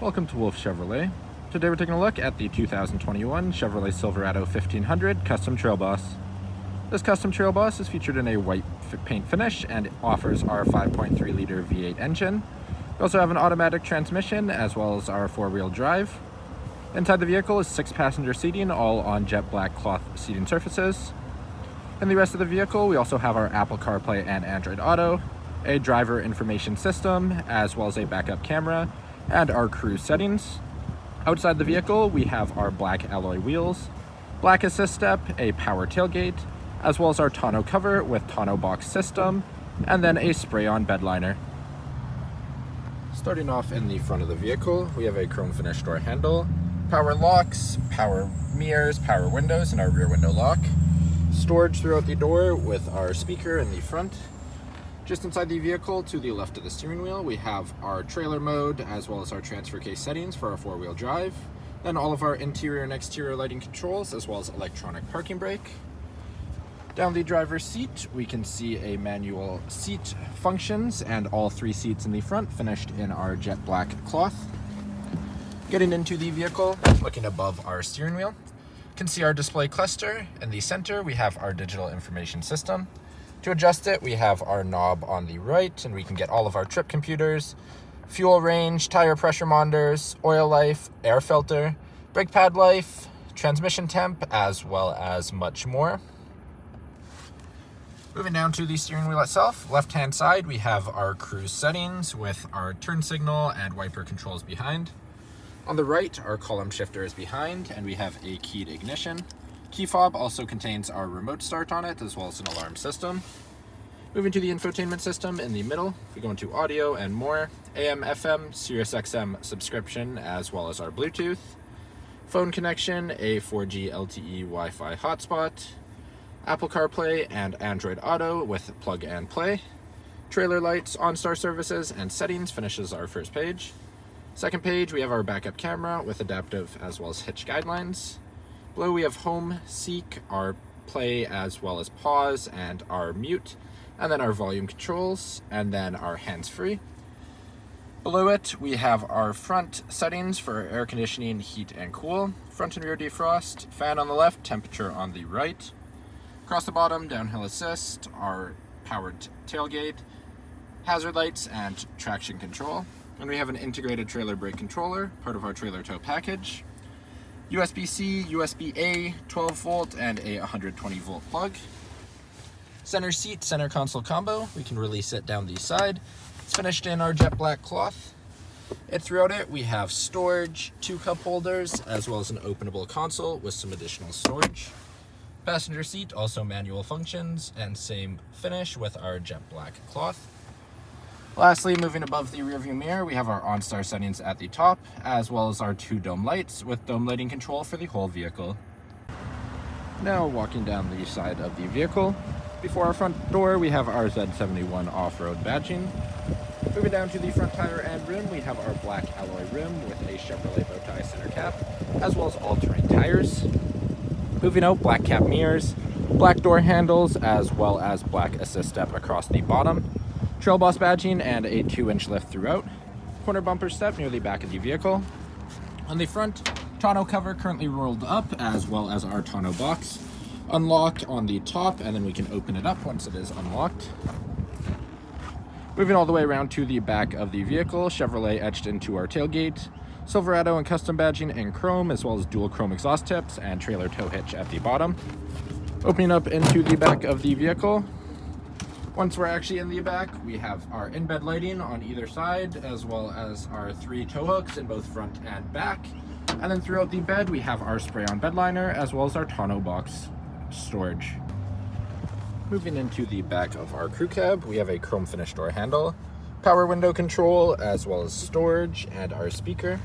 Welcome to Wolfe Chevrolet. Today we're taking a look at the 2021 Chevrolet Silverado 1500 Custom Trail Boss. This Custom Trail Boss is featured in a white paint finish and offers our 5.3 liter V8 engine. We also have an automatic transmission as well as our four-wheel drive. Inside the vehicle is 6 passenger seating, all on jet black cloth seating surfaces. In the rest of the vehicle, we also have our Apple CarPlay and Android Auto, a driver information system, as well as a backup camera, and our cruise settings. Outside the vehicle, we have our black alloy wheels, black assist step, a power tailgate, as well as our tonneau cover with tonneau box system, and then a spray-on bed liner. Starting off in the front of the vehicle, we have a chrome finish door handle, power locks, power mirrors, power windows, and our rear window lock. Storage throughout the door with our speaker in the front. Just inside the vehicle, to the left of the steering wheel, we have our trailer mode as well as our transfer case settings for our four-wheel drive. Then all of our interior and exterior lighting controls as well as electronic parking brake. Down the driver's seat, we can see a manual seat functions and all 3 seats in the front finished in our jet black cloth. Getting into the vehicle, looking above our steering wheel, you can see our display cluster. In the center, we have our digital information system. To adjust it, we have our knob on the right, and we can get all of our trip computers, fuel range, tire pressure monitors, oil life, air filter, brake pad life, transmission temp, as well as much more. Moving down to the steering wheel itself, left-hand side, we have our cruise settings with our turn signal and wiper controls behind. On the right, our column shifter is behind, and we have a keyed ignition. Key fob also contains our remote start on it, as well as an alarm system. Moving to the infotainment system in the middle, we go into audio and more, AM, FM, Sirius XM subscription, as well as our Bluetooth. Phone connection, a 4G LTE Wi-Fi hotspot. Apple CarPlay and Android Auto with plug and play. Trailer lights, OnStar services, and settings finishes our first page. Second page, we have our backup camera with adaptive as well as hitch guidelines. Below we have home, seek, our play as well as pause, and our mute, and then our volume controls, and then our hands-free. Below it we have our front settings for air conditioning, heat and cool, front and rear defrost, fan on the left, temperature on the right. Across the bottom, downhill assist, our powered tailgate, hazard lights, and traction control. And we have an integrated trailer brake controller, part of our trailer tow package. USB-C, USB-A, 12 volt, and a 120 volt plug. Center seat, center console combo. We can release it down the side. It's finished in our jet black cloth. Throughout it, we have storage, 2 cup holders, as well as an openable console with some additional storage. Passenger seat, also manual functions, and same finish with our jet black cloth. Lastly, moving above the rearview mirror, we have our OnStar settings at the top, as well as our 2 dome lights with dome lighting control for the whole vehicle. Now walking down the side of the vehicle, before our front door, we have our Z71 off-road badging. Moving down to the front tire and rim, we have our black alloy rim with a Chevrolet bow tie center cap, as well as all-terrain tires. Moving out, black cap mirrors, black door handles, as well as black assist step across the bottom. Trail Boss badging and a 2-inch lift throughout. Corner bumper step near the back of the vehicle. On the front, tonneau cover currently rolled up, as well as our tonneau box. Unlocked on the top, and then we can open it up once it is unlocked. Moving all the way around to the back of the vehicle, Chevrolet etched into our tailgate. Silverado and custom badging in chrome, as well as dual chrome exhaust tips and trailer tow hitch at the bottom. Opening up into the back of the vehicle. Once we're actually in the back, we have our in-bed lighting on either side, as well as our 3 tow hooks in both front and back. And then throughout the bed, we have our spray-on bed liner, as well as our tonneau box storage. Moving into the back of our crew cab, we have a chrome finish door handle, power window control, as well as storage, and our speaker.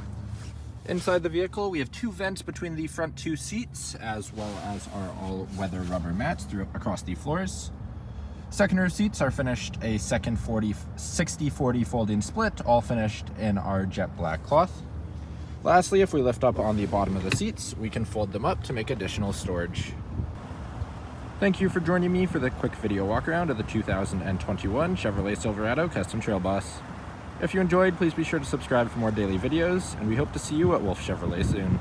Inside the vehicle, we have 2 vents between the front 2 seats, as well as our all-weather rubber mats across the floors. Second row seats are finished a second 60/40 folding split, all finished in our jet black cloth. Lastly, if we lift up on the bottom of the seats, we can fold them up to make additional storage. Thank you for joining me for the quick video walk around of the 2021 Chevrolet Silverado Custom Trail Boss. If you enjoyed, please be sure to subscribe for more daily videos, and we hope to see you at Wolfe Chevrolet soon.